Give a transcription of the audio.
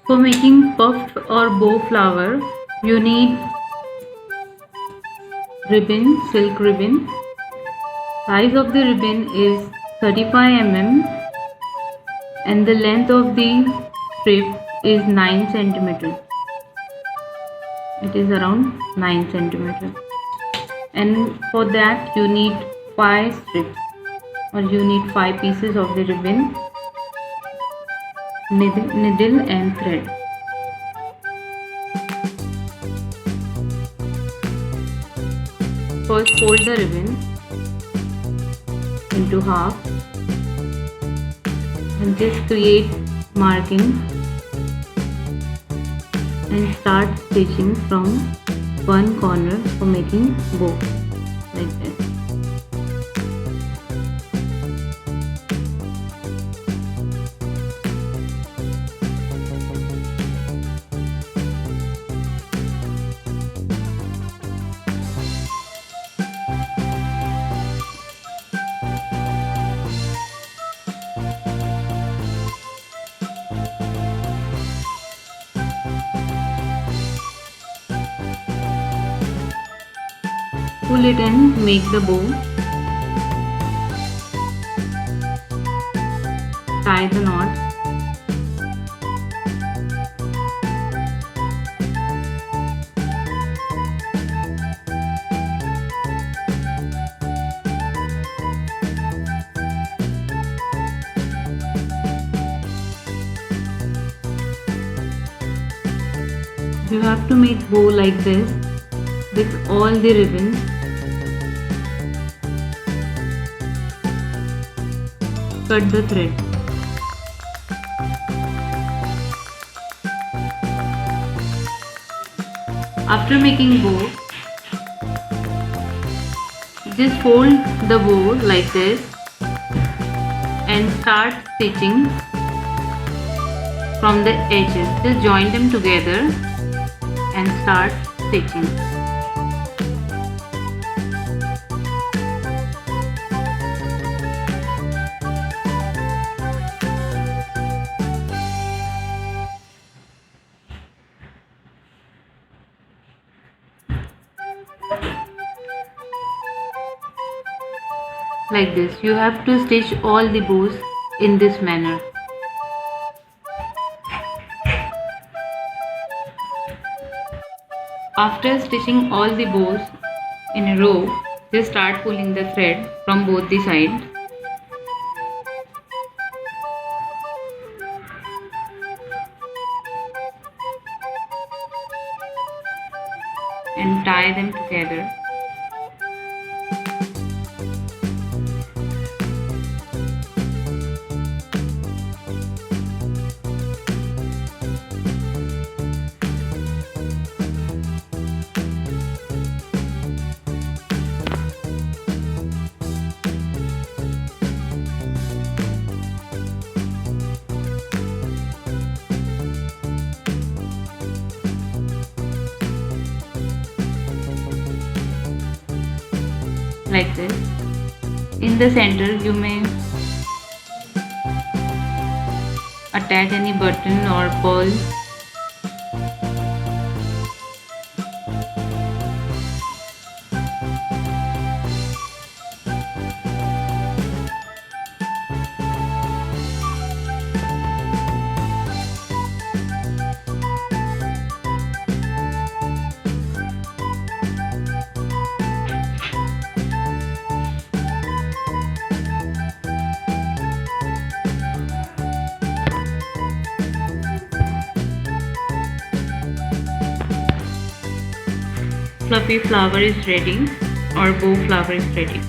For making puff or bow flower, you need ribbon, silk ribbon. Size of the ribbon is 35 mm and the length of the strip is 9 centimeter. It is around 9 centimeter. And for that you need 5 strips, or you need 5 pieces of the ribbon, needle and thread. First fold the ribbon into half and just create marking and start stitching from one corner for making bow like this. Pull it and make the bow. Tie the knot. You have to make bow like this with all the ribbons. Cut the thread. After making bow, just fold the bow like this and start stitching from the edges. Just join them together and start stitching. Like this, you have to stitch all the bows in this manner. After stitching all the bows in a row, just start pulling the thread from both the sides. And tie them together. Like this. In the center you may attach any button or pearl. Fluffy flower is ready, or bow flower is ready.